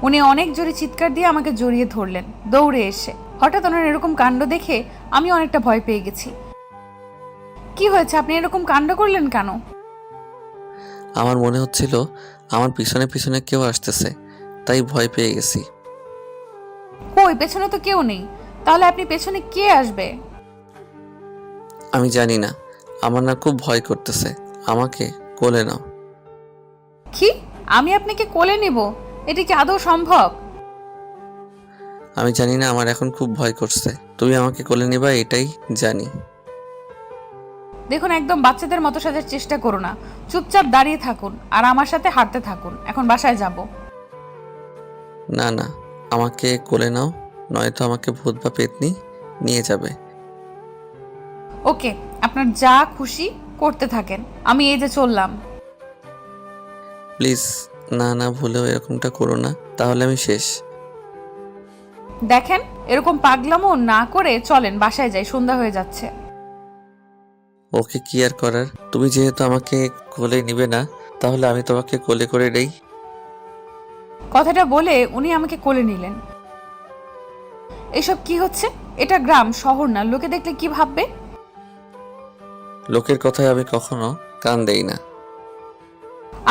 উনি অনেক জোরে চিৎকার দিয়ে আমাকে জড়িয়ে ধরলেন দৌড়ে এসে। হঠাৎ ওনার এরকম কাণ্ড দেখে আমি অনেকটা ভয় পেয়ে গেছি। কি হয়েছে, আপনি এরকম কাণ্ড করলেন কেন? আমার মনে হচ্ছিল আমার পিছনে পিছনে কেউ আসতেছে, তাই ভয় পেয়ে গেছি। কই, পেছনে তো কেউ নেই, তাহলে আপনি পেছনে কে আসবে? আমি জানি না, আমার না খুব ভয় করতেছে। আমাকে কোলে নাও। কি? আমি আপনাকে কোলে নিব? এটা কি আদৌ সম্ভব? আমি জানি না, আমার এখন খুব ভয় করছে। তুমি আমাকে কোলে নিবা এটাই জানি। দেখুন, একদম বাচ্চাদের মতো সাজার চেষ্টা করো না। চুপচাপ দাঁড়িয়ে থাকুন আর আমার সাথে হাঁটতে থাকুন। এখন বাসায় যাব। না না, আমাকে কোলে নাও, নয়তো আমাকে ভূত বা পেতনি নিয়ে যাবে। ওকে, আপনার যা খুশি করতে থাকেন, আমি এই যে চললাম। প্লিজ, না না, ভুলেও এরকমটা করো না, তাহলে আমি শেষ। দেখেন, এরকম পাগলামো না করে চলেন বাসায় যাই, সন্ধ্যা হয়ে যাচ্ছে। ওকে, কি আর করার। তুমি যেহেতু আমাকে কোলে নিবে না, তাহলে আমি তোমাকে কোলে করে দেই। কথাটা বলে উনি আমাকে কোলে নিলেন। এসব কি হচ্ছে? এটা গ্রাম, শহর না, লোকে দেখলে কি ভাববে? লোকের কথায় আমি কখনো কান দেই না।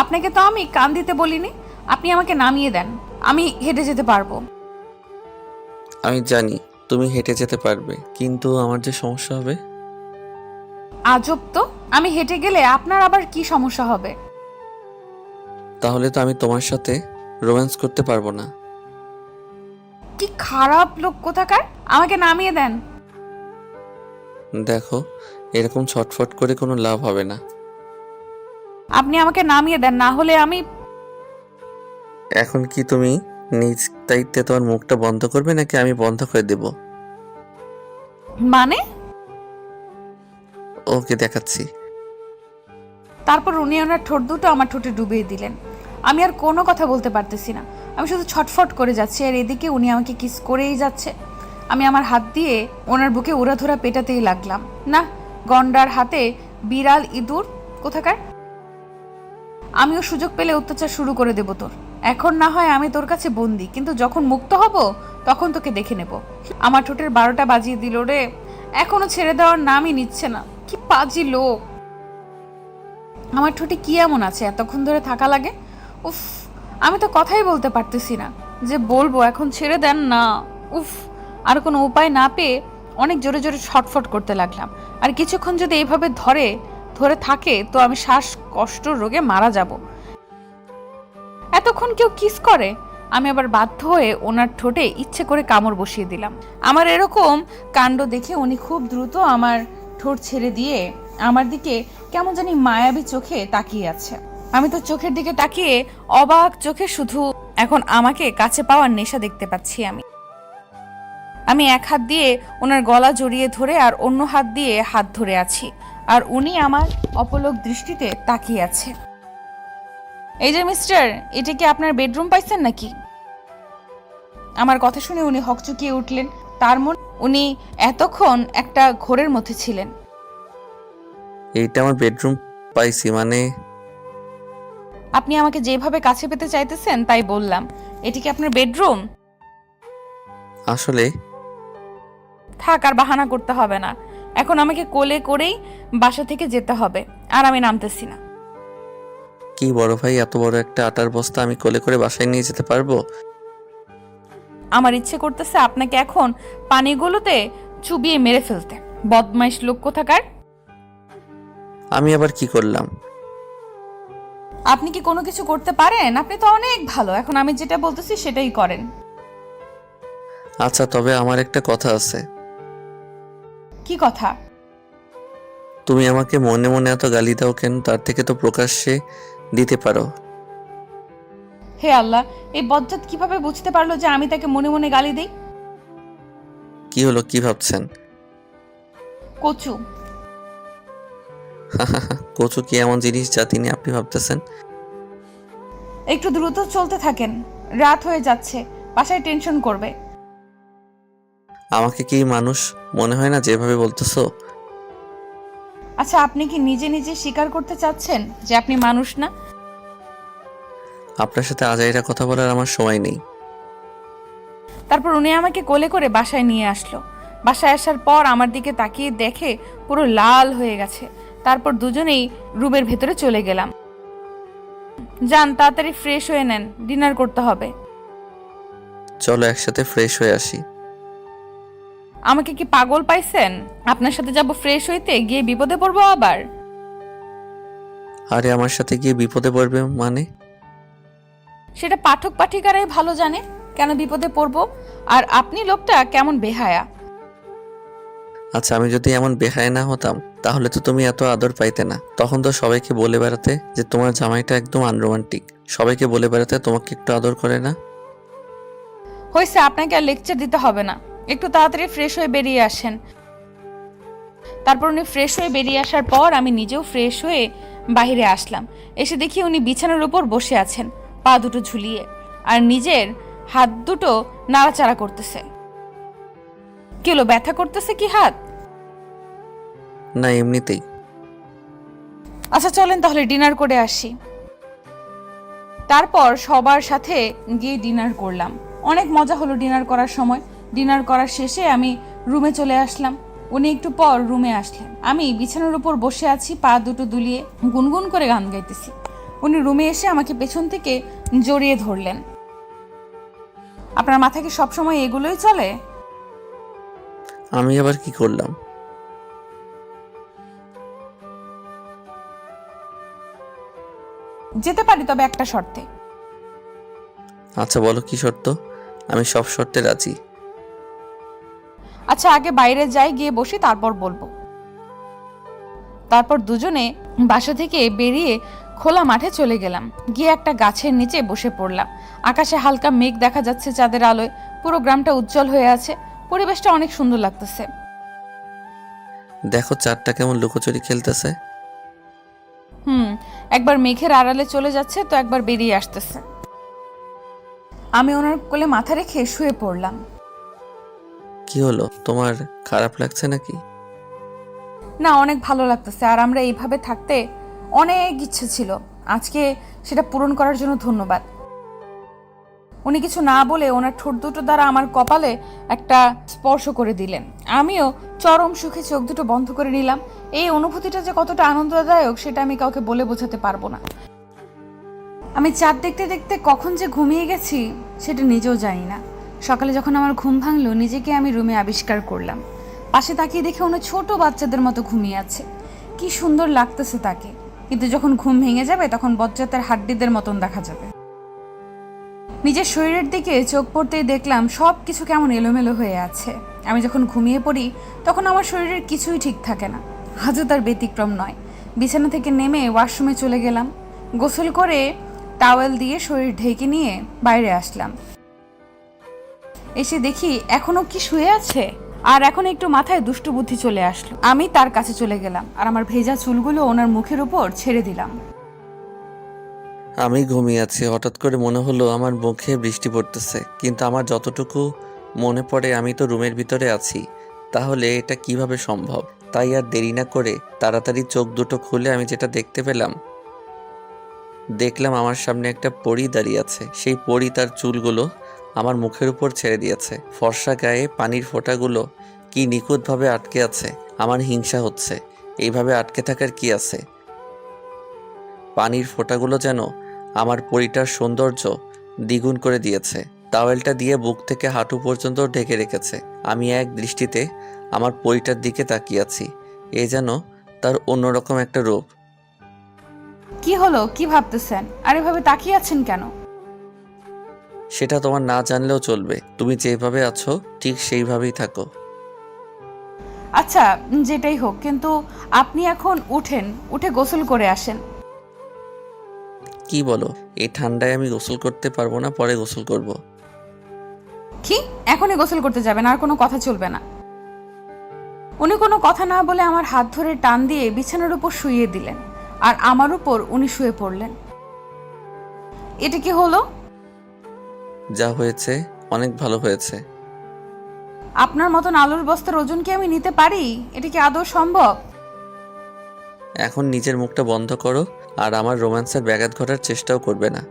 আপনাকে তো আমি কান দিতে বলিনি। আপনি আমাকে নামিয়ে দেন, আমি হেঁটে যেতে পারবো। আমি জানি তুমি হেঁটে যেতে পারবে, কিন্তু আমার যে সমস্যা হবে। আজব তো, আমি হেঁটে গেলে আপনার আবার কি সমস্যা হবে? তাহলে তো আমি তোমার সাথে রোম্যান্স করতে পারবো না। কি খারাপ লোক কোথাকার! আমাকে নামিয়ে দেন। দেখো, এরকম ছটফট করে কোনো লাভ হবে না। আপনি আমাকে নামিয়ে দেন, না হলে আমি... এখন কি তুমি নিজ দায়িত্বে তোমার মুখটা বন্ধ করবে, নাকি আমি বন্ধ করে দেব? মানে? ওকে, দেখাচ্ছি। তারপর উনি ওনার ঠোঁট দুটো আমার ঠোঁটে ডুবিয়ে দিলেন। আমি আর কোনো কথা বলতে পারতেছি না, আমি শুধু ছটফট করে যাচ্ছি, আর এদিকে উনি আমাকে কিস করেই যাচ্ছে। আমি আমার হাত দিয়ে ওনার বুকে উড়াধুরা পেটাতেই লাগলাম। না, গন্ডার হাতে বিড়াল ইঁদুর কোথাকার! আমিও সুযোগ পেলে অত্যাচার শুরু করে দেব তোর। এখন না হয় আমি তোর কাছে বন্দি, কিন্তু যখন মুক্ত হব তখন তোকে দেখে নেব। আমার ঠোঁটের 12টা বাজিয়ে দিল রে। এখনো ছেড়ে দেওয়ার নামই নিচ্ছে না। কি পাজি লোক! আমার ঠোঁটে কি এমন আছে এতক্ষণ ধরে থাকা লাগে? উফ, আমি তো কথাই বলতে পারতেছি না যে বলবো এখন ছেড়ে দেন না। উফ, আর কোনো উপায় না পেয়ে অনেক জোরে জোরে ছটফট করতে লাগলাম। আর কিছুক্ষণ যদি এইভাবে ধরে ধরে থাকে তো আমি শ্বাসকষ্ট রোগে মারা যাব। এতক্ষণ কেউ কিস করে? আমি আবার বাধ্য হয়ে ওনার ঠোঁটে ইচ্ছে করে কামড় বসিয়ে দিলাম। আমার এরকম কাণ্ড দেখে উনি খুব দ্রুত আমার ঠোঁট ছেড়ে দিয়ে আমার দিকে কেমন জানি মায়াবী চোখে তাকিয়ে আছে। আমি তো চোখের দিকে তাকিয়ে অবাক চোখে শুধু এখন আমাকে কাছে পাওয়ার নেশা দেখতে পাচ্ছি। আমি এক হাত দিয়ে ওনার গলা জড়িয়ে ধরে আর অন্য হাত দিয়ে হাত ধরে আছি, আর উনি আমার অপলক দৃষ্টিতে তাকিয়ে আছে। এই যে মিস্টার, এটা কি আপনার বেডরুম পাইছেন নাকি? আমার কথা শুনে উনি হকচকিয়ে উঠলেন। তার মন উনি এতক্ষণ একটা ঘোরের মধ্যে ছিলেন। এইটা আমার বেডরুম পাইছি মানে? আপনি আমাকে যেভাবে কাছে পেতে চাইতেছেন তাই বললাম। এটি কি আপনার বেডরুম? আসলে থাক, আর বাহানা করতে হবে না। এখন আমাকে কোলে করেই বাসা থেকে যেতে হবে, আর আমি নামতেছি না। কি বড় ভাই, এত বড় একটা আটার বস্তা আমি কোলে করে বাসায় নিয়ে যেতে পারবো? আমার ইচ্ছে করতেছে আপনাকে এখন পানিগুলোতে চুবিয়ে মেরে ফেলতে। বদমাইশ লোক কোথাকার! আমি আবার কি করলাম? আপনি কি কোনো কিছু করতে পারেন? আপনি তো অনেক ভালো। এখন আমি যেটা বলতেছি সেটাই করেন। আচ্ছা, তবে আমার একটা কথা আছে। কি কথা? তুমি আমাকে মনে মনে এত গালি দাও কেন? তার থেকে তো প্রকাশ্যে দিতে পারো। হে আল্লাহ, এই বজ্জাত কিভাবে বুঝতে পারলো যে আমি তাকে মনে মনে গালি দেই? কি হলো, কি ভাবছেন? কচু। কচু কি এমন জিনিস যা তিনি আপনি ভাবতেছেন? একটু দ্রুত চলতে থাকেন, রাত হয়ে যাচ্ছে, বাসায় টেনশন করবে। আমাকে কি মানুষ মনে হয় না যেভাবে বলতেছো? আচ্ছা, আপনি কি নিজে নিজে স্বীকার করতে চাচ্ছেন যে আপনি মানুষ না? আপনার সাথে আজাইরা কথা বলার আমার সময় নেই। তারপর উনি আমাকে কোলে করে বাসায় নিয়ে আসলো। বাসায় আসার পর আমার দিকে তাকিয়ে দেখে পুরো লাল হয়ে গেছে। তারপর দুজনেই রুমের ভেতরে চলে গেলাম। যান, তাড়াতাড়ি ফ্রেশ হয়ে নেন, ডিনার করতে হবে। চলো একসাথে ফ্রেশ হয়ে আসি। আমাকে কি পাগল পাইছেন? আপনার সাথে যাব ফ্রেশ হইতে, গিয়ে বিপদে পড়বো আবার? আরে আমার সাথে গিয়ে বিপদে পড়বে মানে? সেটা পাঠক পাঠিকারাই ভালো জানে কেন বিপদে পড়বো। আর আপনি লোকটা কেমন বেহায়া। আচ্ছা, আমি যদি এমন বেহায় না হতাম তাহলে তো তুমি এত আদর পাইতে না। তখন তো সবাইকে বলে বেড়াতে যে তোমার জামাইটা একদম আনরোমান্টিক। সবাইকে বলে বেড়াতে তোমাকে একটু আদর করে না। হয়েছে, আপনাকে আর লেকচার দিতে হবে না। একটু তাড়াতাড়ি ফ্রেশ হয়ে বেরিয়ে আসেন। তারপর উনি ফ্রেশ হয়ে বেরিয়ে আসার পর আমি নিজেও ফ্রেশ হয়ে বাইরে আসলাম। এসে দেখি উনি বিছানার উপর বসে আছেন, পা দুটো ঝুলিয়ে, আর নিজের হাত দুটো নাড়াচাড়া করতেছে। কি হলো, ব্যথা করতেছে কি হাত? না, এমনিতেই। আচ্ছা চলেন তাহলে ডিনার করে আসি। তারপর সবার সাথে গিয়ে ডিনার করলাম। অনেক মজা হলো ডিনার করার সময়। ডিনার করার শেষে আমি রুমে চলে আসলাম। উনি একটু পর রুমে আসলেন। আমি বিছানার উপর বসে আছি, পা দুটো দুলিয়ে গুনগুন করে গান গাইতেছি। উনি রুমে এসে আমাকে পেছন থেকে জড়িয়ে ধরলেন। আপনার মাথায় কি সবসময় এগুলোই চলে? আমি আবার কি করলাম? যেতে পারি, তবে একটা শর্তে। আচ্ছা বলো, কি শর্ত? আমি সব শর্তে রাজি। আচ্ছা আগে বাইরে যাই, গিয়ে বসি, তারপর বলবো। তারপর দুজনে বাসা থেকে বেরিয়ে খোলা মাঠে চলে গেলাম। গিয়ে একটা গাছের নিচে বসে পড়লাম। আকাশে হালকা মেঘ দেখা যাচ্ছে চাঁদের আলোয়। পুরো গ্রামটা উজ্জ্বল হয়ে আছে। পরিবেশটা অনেক সুন্দর লাগতেছে। দেখো চারটা কেমন লুকোচুরি খেলতেছে। একবার মেঘের আড়ালে চলে যাচ্ছে, তো একবার বেরিয়ে আসতেছে। আমি ওনার কোলে মাথা রেখে শুয়ে পড়লাম। কি হলো, তোমার খারাপ লাগছে নাকি? না, অনেক ভালো লাগতেছে। আর আমরা এইভাবে থাকতে অনেক ইচ্ছে ছিল। আজকে সেটা পূরণ করার জন্য ধন্যবাদ। উনি কিছু না বলে ওনার ঠোঁট দুটো দ্বারা আমার কপালে একটা স্পর্শ করে দিলেন। আমিও চরম সুখে চোখ দুটো বন্ধ করে নিলাম। এই অনুভূতিটা যে কতটা আনন্দদায়ক সেটা আমি কাউকে বলে বোঝাতে পারবো না। আমি চাঁদ দেখতে দেখতে কখন যে ঘুমিয়ে গেছি সেটা নিজেও জানি না। সকালে যখন আমার ঘুম ভাঙলো, নিজেকে আমি রুমে আবিষ্কার করলাম। পাশে তাকিয়ে দেখে ওনা ছোট বাচ্চাদের মতো ঘুমিয়ে আছে। কি সুন্দর লাগতেছে তাকে। কিন্তু যখন ঘুম ভেঙে যাবে তখন বজ্জাতের হাড্ডিদের মতন দেখা যাবে। নিজের শরীরের দিকে চোখ পড়তেই দেখলাম সব কিছু কেমন এলোমেলো হয়ে আছে। আমি যখন ঘুমিয়ে পড়ি তখন আমার শরীরের কিছুই ঠিক থাকে না। আজও তার ব্যতিক্রম নয়। বিছানা থেকে নেমে ওয়াশরুমে চলে গেলাম। গোসল করে টাওয়েল দিয়ে শরীর ঢেকে নিয়ে বাইরে আসলাম। এসে দেখি এখনো কি শুয়ে আছে। আর এখন একটু মাথায় দুষ্টু বুদ্ধি চলে আসলো। আমি তার কাছে চলে গেলাম আর আমার ভেজা চুলগুলো ওনার মুখের উপর ছেড়ে দিলাম। আমি ঘুমিয়ে আছি, হঠাৎ করে মনে হলো আমার মুখে বৃষ্টি পড়তেছে। কিন্তু আমার যতটুকু মনে পড়ে আমি তো রুমের ভিতরে আছি। তাহলে এটা কিভাবে সম্ভব? তাই আর দেরি না করে তাড়াতাড়ি চোখ দুটো খুলে আমি যেটা দেখলাম আমার সামনে একটা পরী দাঁড়িয়ে আছে। সেই পরী তার চুলগুলো আমার মুখের উপর ছেড়ে দিয়েছে। ফর্সা গায়ে পানির ফোঁটাগুলো কি নিখুঁতভাবে আটকে আছে। আমার হিংসা হচ্ছে। এইভাবে আটকে থাকার কি আছে? পানির ফোঁটাগুলো যেন আমার পরীটার সৌন্দর্য দ্বিগুণ করে দিয়েছে। টাওয়েলটা দিয়ে বুক থেকে হাঁটু পর্যন্ত ঢেকে রেখেছে। আমি এক দৃষ্টিতে আমার পরীটার দিকে তাকিয়ে আছি। এ যেন তার অন্যরকম একটা রূপ। কি হলো, কি ভাবতেছেন? আর এভাবে তাকিয়ে আছেন কেন? সেটা তোমার না জানলেও চলবে। তুমি যেভাবে আছো ঠিক সেইভাবেই থাকো। আচ্ছা, যেটাই হোক, কিন্তু আপনি এখন উঠেন, উঠে গোসল করে আসেন। কি বলো? এই ঠান্ডায় আমি গোসল করতে পারবো না, পরে গোসল করব। কি, এখনই গোসল করতে যাবেন? আর কোনো কথা চলবে না। উনি কোনো কথা না বলে আমার হাত ধরে টান দিয়ে বিছানার উপর শুইয়ে দিলেন। আর আমার উপর উনি শুয়ে পড়লেন। এটা কি হলো? যা হয়েছে অনেক ভালো হয়েছে। আপনার মতন আলুর বস্তার ওজন কি আমি নিতে পারি? এটা কি আদৌ সম্ভব? এখন নিজের মুখটা বন্ধ করো আর আমার রোম্যান্সের ব্যাঘাত ঘটার চেষ্টাও করবে না।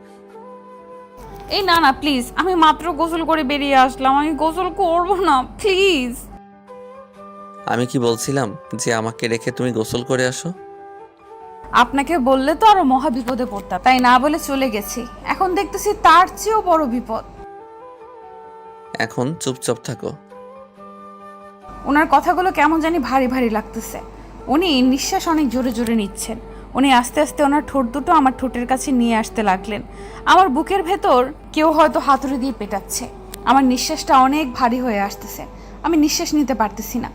এই না না প্লিজ, আমি মাত্র গোসল করে বেরিয়ে আসলাম, আমি গোসল করবো না প্লিজ। আমি কি বলছিলাম যে আমাকে রেখে তুমি গোসল করে আসো? আপনাকে বললে তো আরো মহা বিপদে পড়তাম, তাই না বলে চলে গেছি। এখন দেখতেছি তার চেয়েও বড় বিপদ। এখন চুপচাপ থাকো। ওনার কথাগুলো কেমন জানি ভারী ভারী লাগতেছে। উনি নিঃশ্বাস অনেক জোরে জোরে নিচ্ছেন। উনি আস্তে আস্তে ওনার ঠোঁট দুটো আমার ঠোঁটের কাছে নিয়ে আসতে লাগলেন। আমার বুকের ভেতর কেউ হয়তো হাতুড়ি দিয়ে পেটাচ্ছে। আমার নিঃশ্বাসটা অনেক ভারী হয়ে আসতেছে, আমি নিঃশ্বাস নিতে পারতেছি না।